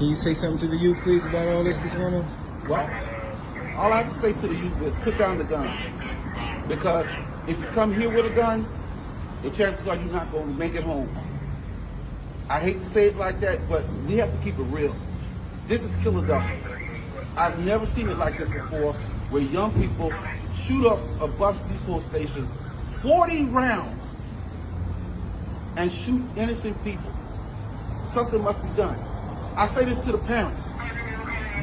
Can you say something to the youth, please, about all this that's going on? Well, all I have to say to the youth is put down the guns. Because if you come here with a gun, the chances are you're not going to make it home. I hate to say it like that, but we have to keep it real. This is Philadelphia. I've never seen it like this before, where young people shoot up a bus depot station 40 rounds and shoot innocent people. Something must be done. I say this to the parents.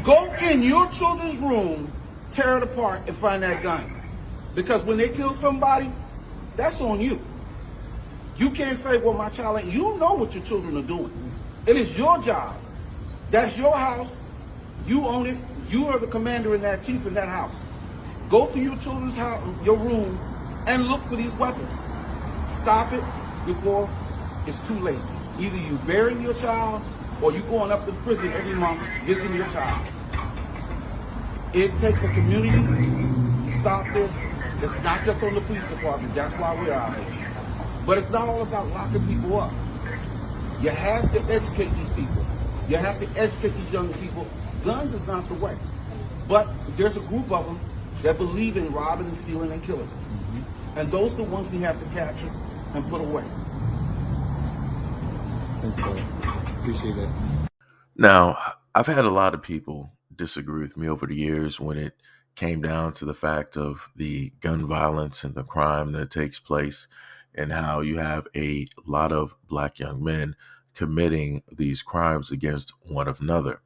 Go in your children's room, tear it apart, and find that gun. Because when they kill somebody, that's on you. You can't say, well, my child ain't. You know what your children are doing. It is your job. That's your house. You own it. You are the commander and that chief in that house. Go to your children's house, your room, and look for these weapons. Stop it before it's too late. Either you bury your child or you going up to prison every month visiting your child. It takes a community to stop this. It's not just on the police department. That's why we're out here. But it's not all about locking people up. You have to educate these people. You have to educate these young people. Guns is not the way. But there's a group of them that believe in robbing and stealing and killing. And those are the ones we have to capture and put away. Thank you. Appreciate that. Now, I've had a lot of people disagree with me over the years when it came down to the fact of the gun violence and the crime that takes place, and how you have a lot of black young men committing these crimes against one another.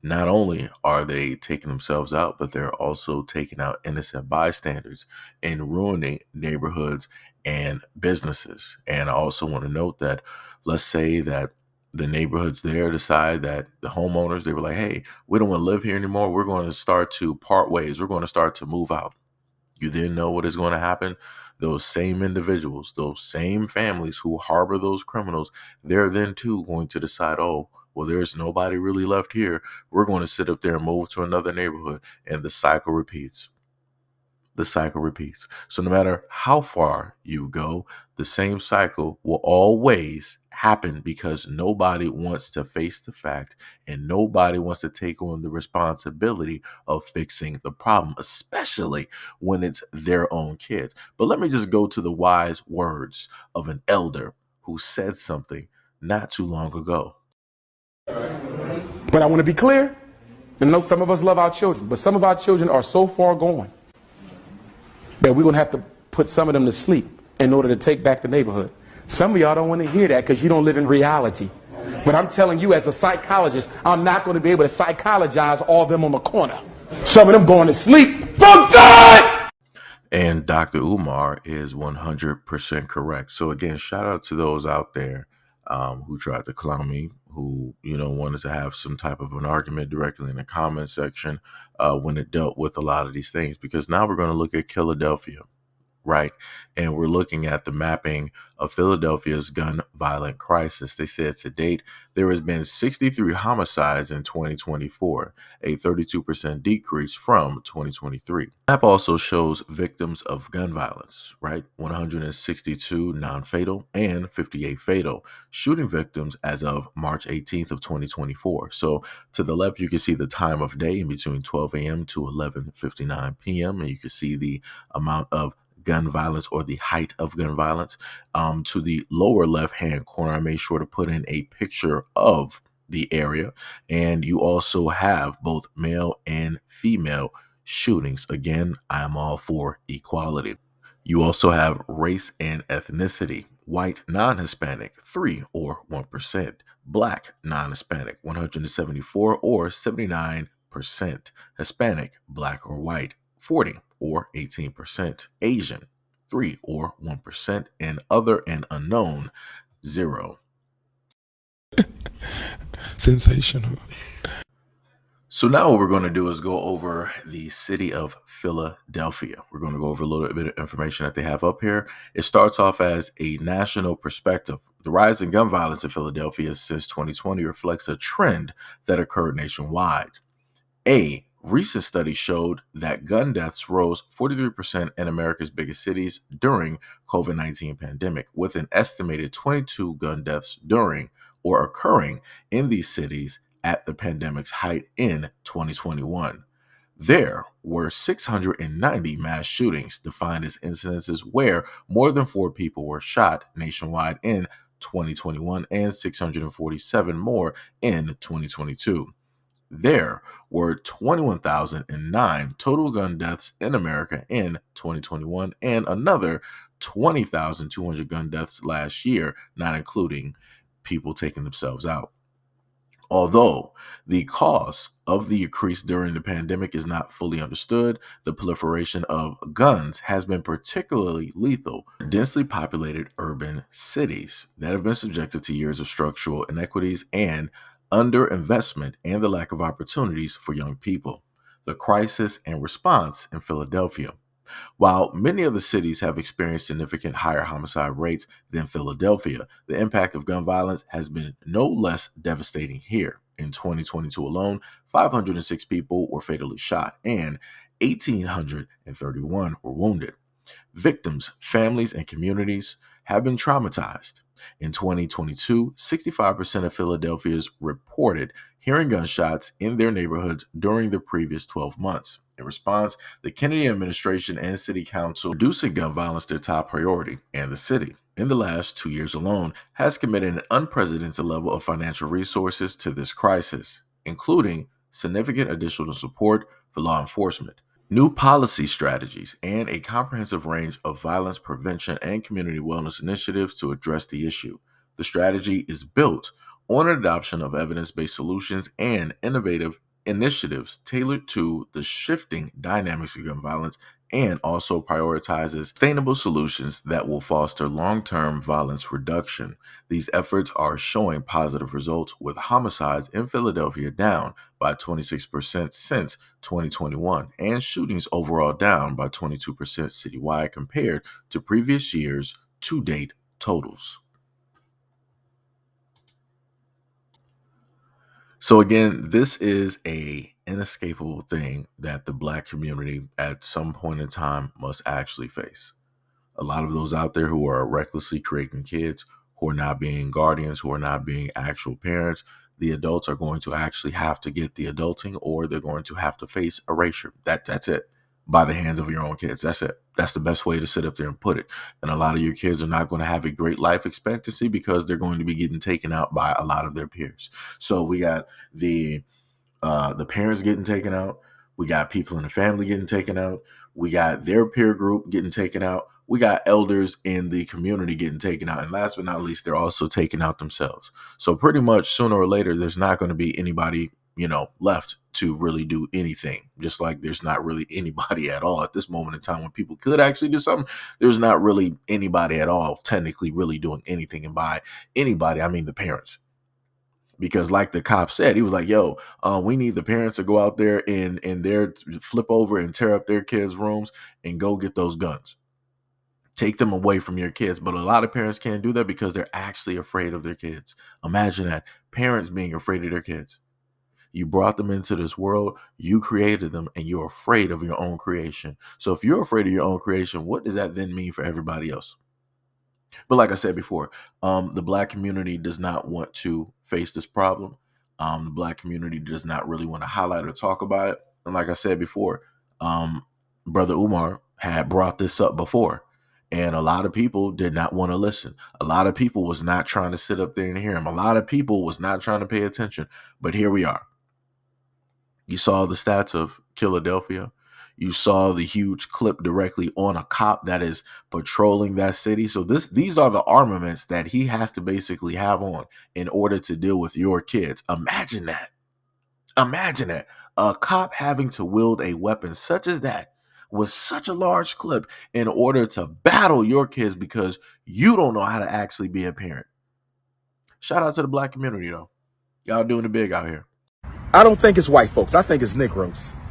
Not only are they taking themselves out, but they're also taking out innocent bystanders and ruining neighborhoods and businesses. And I also want to note that, let's say that the neighborhoods there decide that the homeowners, they were like, hey, we don't want to live here anymore. We're going to start to part ways. We're going to start to move out. You then know what is going to happen. Those same individuals, those same families who harbor those criminals, they're then too going to decide, oh, well, there's nobody really left here. We're going to sit up there and move to another neighborhood. And the cycle repeats. The cycle repeats. So no matter how far you go, the same cycle will always happen because nobody wants to face the fact and nobody wants to take on the responsibility of fixing the problem, especially when it's their own kids. But let me just go to the wise words of an elder who said something not too long ago. But I want to be clear. I know some of us love our children, but some of our children are so far gone that we're going to have to put some of them to sleep in order to take back the neighborhood. Some of y'all don't want to hear that because you don't live in reality. But I'm telling you, as a psychologist, I'm not going to be able to psychologize all of them on the corner. Some of them going to sleep for good! And Dr. Umar is 100% correct. So again, shout out to those out there who tried to clown me, who, wanted to have some type of an argument directly in the comment section when it dealt with a lot of these things, because now we're going to look at Philadelphia, right? And we're looking at the mapping of Philadelphia's gun violent crisis. They said to date, there has been 63 homicides in 2024, a 32% decrease from 2023. The map also shows victims of gun violence, right? 162 non-fatal and 58 fatal shooting victims as of March 18th of 2024. So to the left, you can see the time of day in between 12 a.m. to 11:59 p.m. And you can see the amount of gun violence or the height of gun violence. To the lower left-hand corner, I made sure to put in a picture of the area. And you also have both male and female shootings. Again, I am all for equality. You also have race and ethnicity. White non-Hispanic, 3 or 1%. Black non-Hispanic, 174 or 79%. Hispanic, black or white, 40 or 18%. Asian, 3 or 1%. And other and unknown, 0. Sensational. So now what we're going to do is go over the city of Philadelphia. We're going to go over a little bit of information that they have up here. It starts off as a national perspective. The rise in gun violence in Philadelphia since 2020 reflects a trend that occurred nationwide. A recent study showed that gun deaths rose 43% in America's biggest cities during COVID-19 pandemic, with an estimated 22 gun deaths during or occurring in these cities at the pandemic's height in 2021. There were 690 mass shootings, defined as incidences where more than 4 people were shot nationwide in 2021 and 647 more in 2022. There were 21,009 total gun deaths in America in 2021 and another 20,200 gun deaths last year, not including people taking themselves out. Although the cause of the increase during the pandemic is not fully understood, the proliferation of guns has been particularly lethal in densely populated urban cities that have been subjected to years of structural inequities and underinvestment and the lack of opportunities for young people. The crisis and response in Philadelphia. While many of the cities have experienced significant higher homicide rates than Philadelphia, the impact of gun violence has been no less devastating here. In 2022 alone, 506 people were fatally shot and 1,831 were wounded. Victims, families, and communities have been traumatized. In 2022, 65% of Philadelphians reported hearing gunshots in their neighborhoods during the previous 12 months. In response, the Kennedy administration and city council reducing gun violence their top priority, and the city, in the last 2 years alone, has committed an unprecedented level of financial resources to this crisis, including significant additional support for law enforcement, new policy strategies, and a comprehensive range of violence prevention and community wellness initiatives to address the issue. The strategy is built on an adoption of evidence-based solutions and innovative initiatives tailored to the shifting dynamics of gun violence and also prioritizes sustainable solutions that will foster long-term violence reduction. These efforts are showing positive results, with homicides in Philadelphia down by 26% since 2021 and shootings overall down by 22% citywide compared to previous years' to-date totals. So again, this is an inescapable thing that the Black community at some point in time must actually face. A lot of those out there who are recklessly creating kids, who are not being guardians, who are not being actual parents, the adults are going to actually have to get the adulting, or they're going to have to face erasure. That's it. By the hands of your own kids. That's it. That's the best way to sit up there and put it. And a lot of your kids are not going to have a great life expectancy because they're going to be getting taken out by a lot of their peers. So we got the parents getting taken out. We got people in the family getting taken out. We got their peer group getting taken out. We got elders in the community getting taken out. And last but not least, they're also taking out themselves. So pretty much sooner or later, there's not going to be anybody, left to really do anything. Just like there's not really anybody at all at this moment in time when people could actually do something. There's not really anybody at all technically really doing anything. And by anybody, I mean the parents. Because like the cop said, he was like, yo, we need the parents to go out there and their flip over and tear up their kids' rooms and go get those guns. Take them away from your kids. But a lot of parents can't do that because they're actually afraid of their kids. Imagine that. Parents being afraid of their kids. You brought them into this world, you created them, and you're afraid of your own creation. So if you're afraid of your own creation, what does that then mean for everybody else? But like I said before, the Black community does not want to face this problem. The Black community does not really want to highlight or talk about it. And like I said before, Brother Umar had brought this up before. And a lot of people did not want to listen. A lot of people was not trying to sit up there and hear him. A lot of people was not trying to pay attention. But here we are. You saw the stats of Philadelphia. You saw the huge clip directly on a cop that is patrolling that city. So these are the armaments that he has to basically have on in order to deal with your kids. Imagine that. Imagine that. A cop having to wield a weapon such as that with such a large clip in order to battle your kids because you don't know how to actually be a parent. Shout out to the Black community, though. Y'all doing it big out here. I don't think it's white folks. I think it's Negroes.